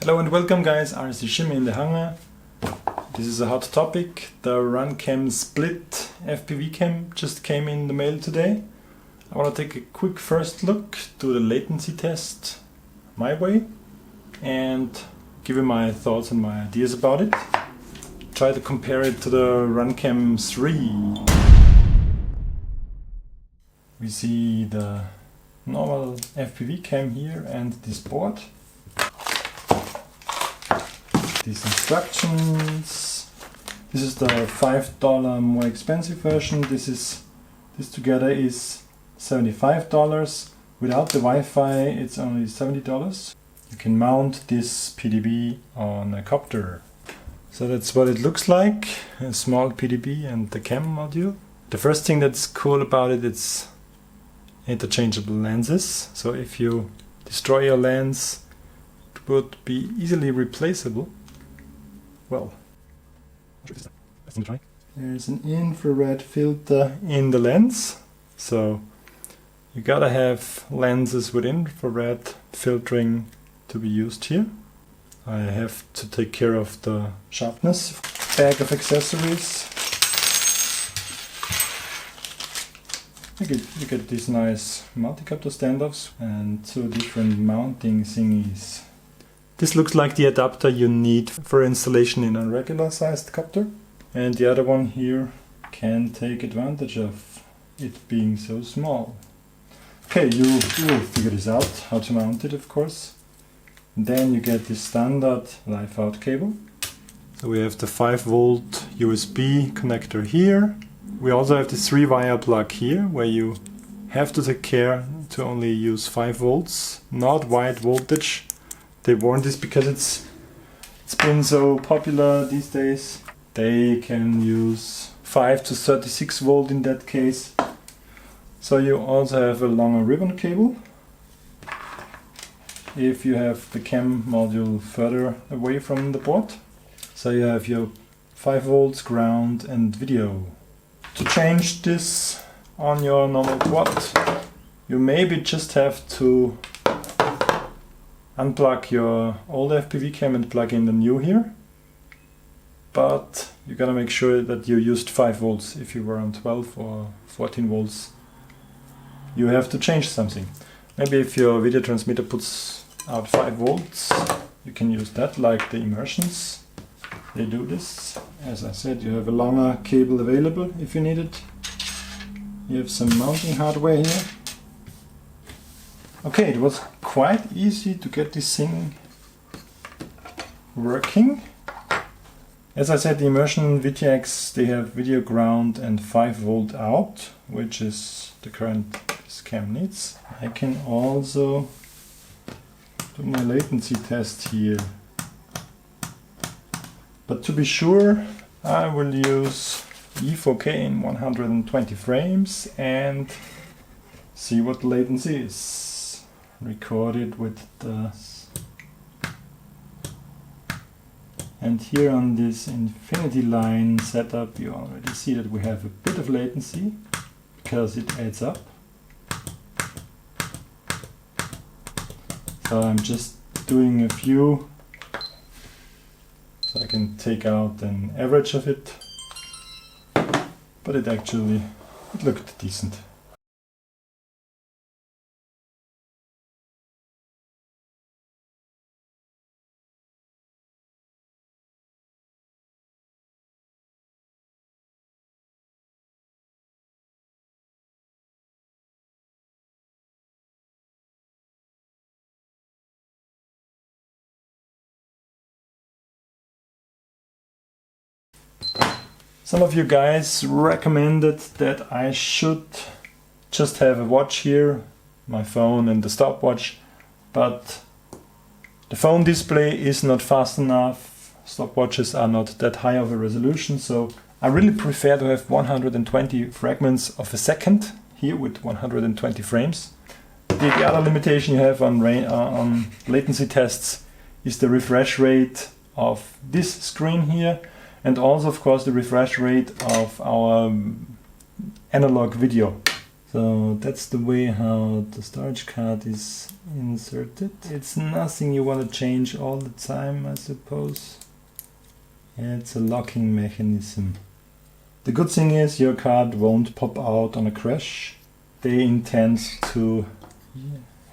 Hello and welcome guys, RCSchim in the Hangar. This is a hot topic. The Runcam split FPV cam just came in the mail today. I want to take a quick first look, do the latency test my way and give you my thoughts and my ideas about it. Try to compare it to the Runcam 3. We see the normal FPV cam here and this board. These instructions. This is the $5 more expensive version. This together is $75. Without the Wi-Fi it's only $70. You can mount this PDB on a copter. So that's what it looks like, a small PDB and the cam module. The first thing that's cool about it, it's interchangeable lenses. So if you destroy your lens, it would be easily replaceable. Well, there's an infrared filter in the lens, so you gotta have lenses with infrared filtering to be used here. I have to take care of the sharpness. Bag of accessories. You get these nice multi-copter standoffs and two different mounting thingies. This looks like the adapter you need for installation in a regular sized copter. And the other one here can take advantage of it being so small. Okay, you will figure this out, how to mount it of course. Then you get the standard live out cable. So we have the 5V USB connector here. We also have the 3-wire plug here, where you have to take care to only use 5 volts, not wide voltage. They warned this because it's been so popular these days. They can use 5 to 36 volt in that case. So you also have a longer ribbon cable if you have the cam module further away from the board. So you have your 5 volts, ground and video. To change this on your normal quad, you maybe just have to unplug your old FPV cam and plug in the new here. But you gotta make sure that you used 5 volts. If you were on 12 or 14 volts, you have to change something. Maybe if your video transmitter puts out 5 volts, you can use that, like the immersions. They do this. As I said, you have a longer cable available if you need it. You have some mounting hardware here. Okay, it was quite easy to get this thing working. As I said, the immersion VTX, they have video ground and 5 volt out, which is the current this cam needs. I can also do my latency test here. But to be sure, I will use E4K in 120 frames and see what the latency is. Recorded with the... And here on this infinity line setup, you already see that we have a bit of latency because it adds up. So I'm just doing a few so I can take out an average of it, but it looked decent. Some of you guys recommended that I should just have a watch here, my phone and the stopwatch, but the phone display is not fast enough, stopwatches are not that high of a resolution, so I really prefer to have 120 fragments of a second here with 120 frames. The other limitation you have on latency tests is the refresh rate of this screen here, and also of course the refresh rate of our analog video. So that's the way how the storage card is inserted. It's nothing you want to change all the time, I suppose. Yeah, it's a locking mechanism. The good thing is your card won't pop out on a crash. They intend to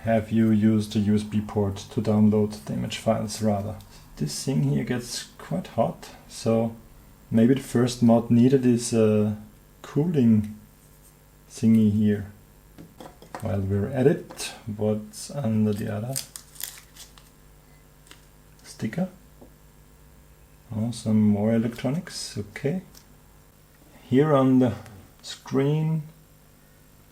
have you use the USB port to download the image files rather. This thing here gets quite hot, so maybe the first mod needed is a cooling thingy here. While we're at it, what's under the other sticker? Oh, some more electronics, okay. Here on the screen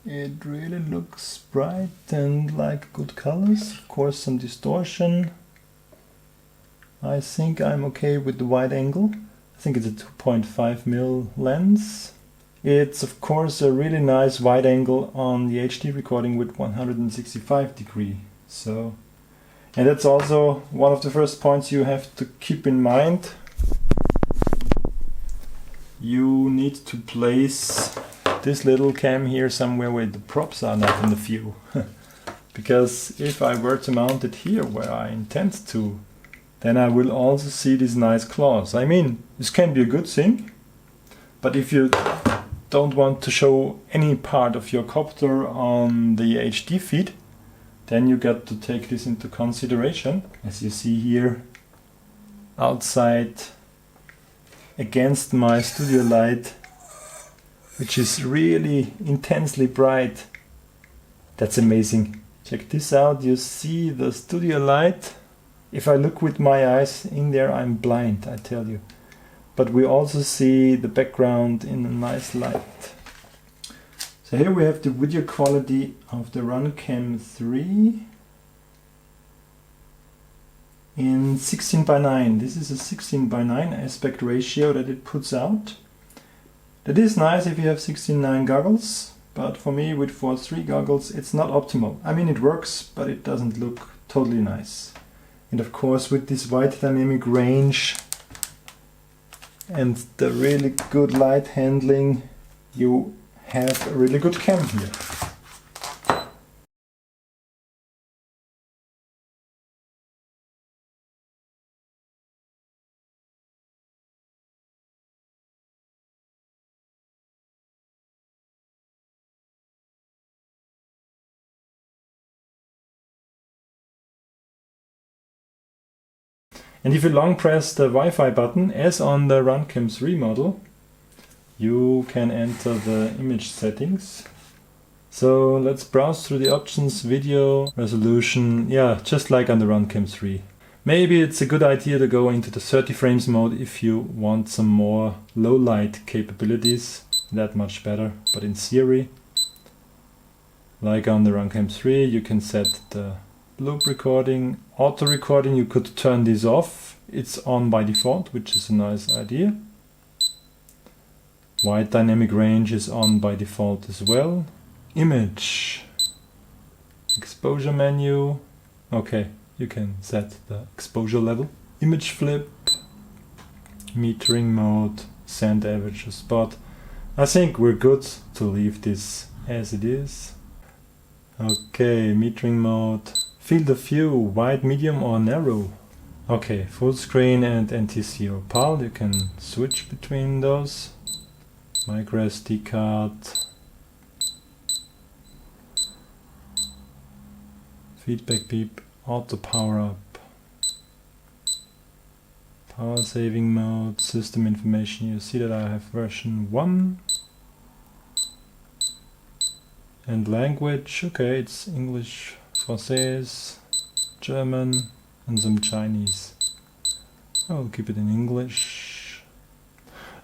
it really looks bright and like good colors. Of course some distortion. I think I'm okay with the wide angle. I think it's a 2.5mm lens. It's of course a really nice wide angle on the HD recording with 165 degree. So, and that's also one of the first points you have to keep in mind. You need to place this little cam here somewhere where the props are not in the view. Because if I were to mount it here where I intend to, then I will also see these nice claws. I mean, this can be a good thing, but if you don't want to show any part of your copter on the HD feed, then you got to take this into consideration. As you see here, outside against my studio light, which is really intensely bright. That's amazing. Check this out, you see the studio light. If I look with my eyes in there, I'm blind, I tell you. But we also see the background in a nice light. So here we have the video quality of the Runcam 3 in 16:9. This is a 16:9 aspect ratio that it puts out. That is nice if you have 16:9 goggles, but for me with 4:3 goggles it's not optimal. I mean it works, but it doesn't look totally nice. And of course with this wide dynamic range and the really good light handling, you have a really good cam here. And if you long press the Wi-Fi button, as on the Runcam 3 model, you can enter the image settings. So let's browse through the options, video, resolution, yeah, just like on the Runcam 3. Maybe it's a good idea to go into the 30 frames mode if you want some more low light capabilities, that much better. But in theory, like on the Runcam 3, you can set the loop recording, auto recording, you could turn this off. It's on by default, which is a nice idea. Wide dynamic range is on by default as well. Image, exposure menu, okay, you can set the exposure level. Image flip, metering mode, send average to spot. I think we're good to leave this as it is. Okay, metering mode. Field of view, wide, medium or narrow. Okay, full screen and NTSC PAL, you can switch between those. Micro SD card. Feedback beep, auto power up. Power saving mode, system information, you see that I have version 1. And language, okay, it's English, Francais, German and some Chinese. I'll keep it in English.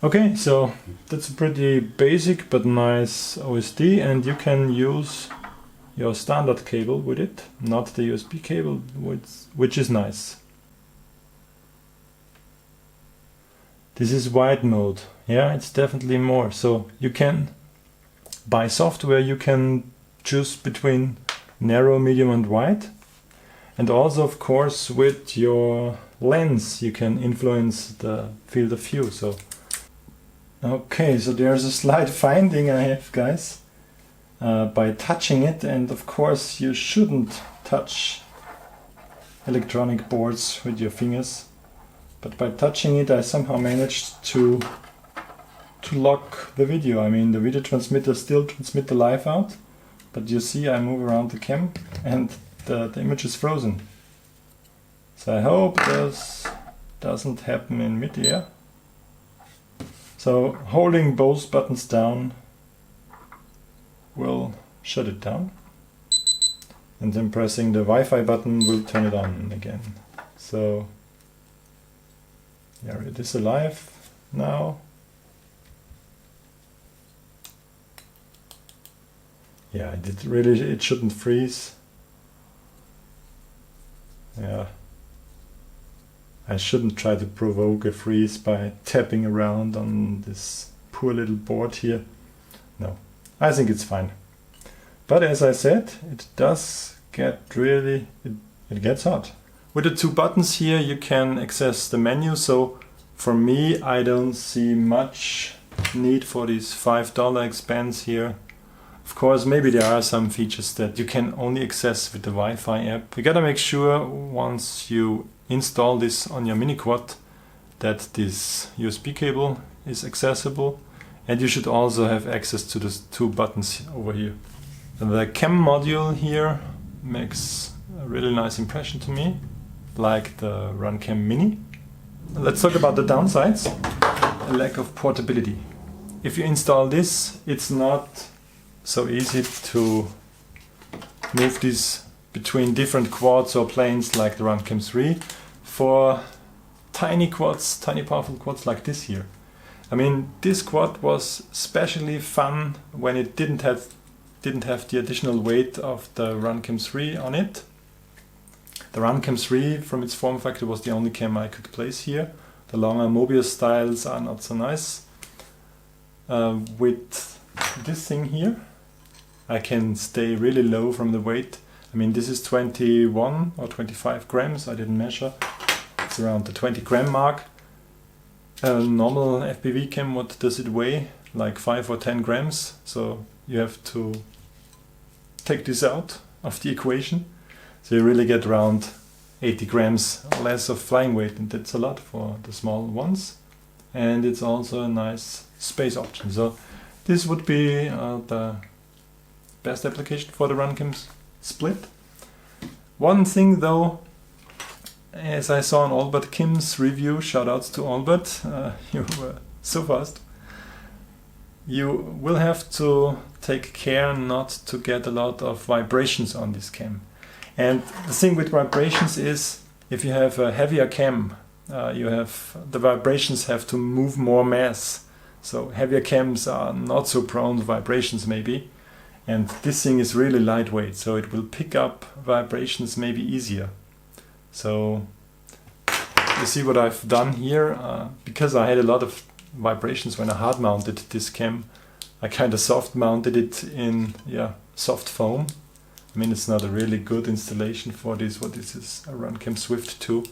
Okay, so that's a pretty basic but nice OSD, and you can use your standard cable with it, not the USB cable, which is nice. This is wide mode. Yeah, it's definitely more. So you can, by software, you can choose between narrow, medium and wide. And also, of course, with your lens, you can influence the field of view. So, okay, so there's a slight finding I have, guys. by touching it, and of course you shouldn't touch electronic boards with your fingers, but by touching it I somehow managed to lock the video. I mean, the video transmitter still transmits the live out, but you see I move around the cam and the image is frozen. So I hope this doesn't happen in mid-air. So holding both buttons down will shut it down, and then pressing the Wi-Fi button will turn it on again. So yeah, it is alive now. Yeah, it shouldn't freeze. Yeah, I shouldn't try to provoke a freeze by tapping around on this poor little board here. No, I think it's fine. But as I said, it does get really, it gets hot. With the two buttons here you can access the menu, so for me I don't see much need for this $5 expense here. Of course, maybe there are some features that you can only access with the Wi-Fi app. You gotta make sure once you install this on your mini quad that this USB cable is accessible, and you should also have access to the two buttons over here. The cam module here makes a really nice impression to me, like the Runcam Mini. Let's talk about the downsides. A lack of portability. If you install this, it's not so easy to move this between different quads or planes like the Runcam 3 for tiny quads, tiny powerful quads like this here. I mean, this quad was especially fun when it didn't have the additional weight of the Runcam 3 on it. The Runcam 3 from its form factor was the only cam I could place here. The longer Mobius styles are not so nice. With this thing here I can stay really low from the weight. I mean, this is 21 or 25 grams, I didn't measure. It's around the 20 gram mark. A normal FPV cam, what does it weigh? Like 5 or 10 grams. So you have to take this out of the equation. So you really get around 80 grams less of flying weight, and that's a lot for the small ones. And it's also a nice space option. So this would be the best application for the Runcam split. One thing though, as I saw on Albert Kim's review, shoutouts to Albert, you were so fast. You will have to take care not to get a lot of vibrations on this cam. And the thing with vibrations is, if you have a heavier cam, the vibrations have to move more mass. So heavier cams are not so prone to vibrations maybe. And this thing is really lightweight, so it will pick up vibrations maybe easier. So you see what I've done here. Because I had a lot of vibrations when I hard mounted this cam, I kind of soft mounted it in soft foam. I mean, it's not a really good installation for this. What this is, a Runcam Swift 2.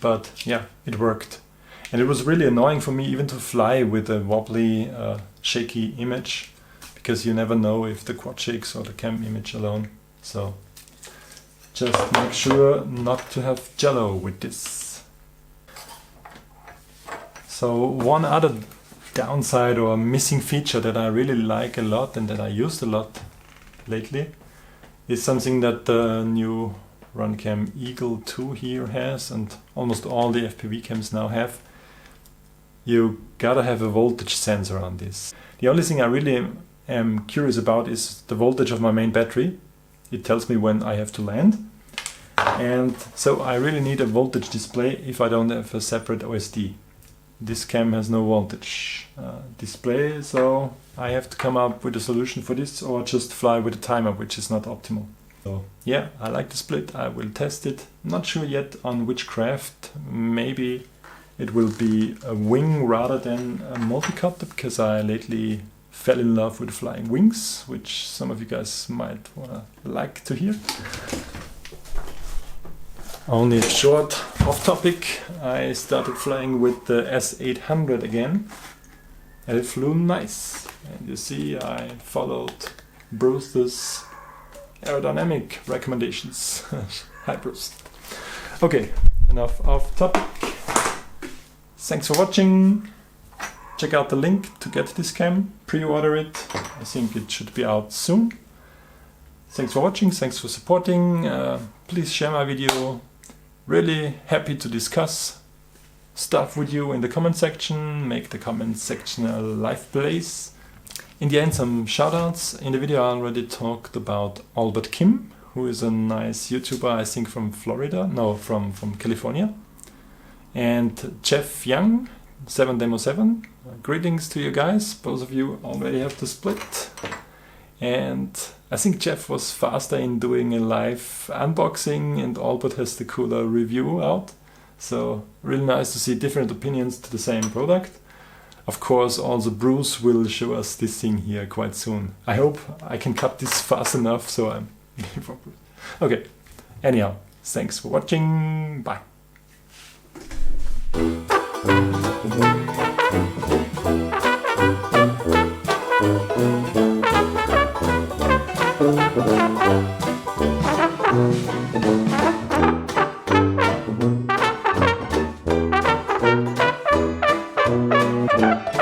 But yeah, it worked. And it was really annoying for me even to fly with a wobbly, shaky image, because you never know if the quad shakes or the cam image alone. So just make sure not to have jello with this. So one other downside or missing feature that I really like a lot and that I used a lot lately is something that the new Runcam Eagle 2 here has, and almost all the FPV cams now have. You gotta have a voltage sensor on this. The only thing I really am curious about is the voltage of my main battery. It tells me when I have to land. And so I really need a voltage display if I don't have a separate OSD. This cam has no voltage display, so I have to come up with a solution for this, or just fly with a timer, which is not optimal. So yeah, I like the split. I will test it. Not sure yet on which craft. Maybe it will be a wing rather than a multicopter, because I lately fell in love with flying wings, which some of you guys might like to hear. Only a short off topic, I started flying with the S800 again, and it flew nice. And you see I followed Bruce's aerodynamic recommendations. Hi Bruce. Okay, enough off topic. Thanks for watching. Check out the link to get this cam, pre-order it. I think it should be out soon. Thanks for watching, thanks for supporting. Please share my video. Really happy to discuss stuff with you in the comment section. Make the comment section a live place. In the end, some shoutouts. In the video I already talked about Albert Kim, who is a nice YouTuber, I think from Florida, no, from California. And Jeff Young, 7Demo7. Greetings to you guys, both of you already have the split. And I think Jeff was faster in doing a live unboxing, and Albert has the cooler review out. So really nice to see different opinions to the same product. Of course, also Bruce will show us this thing here quite soon. I hope I can cut this fast enough so I'm... Okay, anyhow, thanks for watching, bye. Thank you.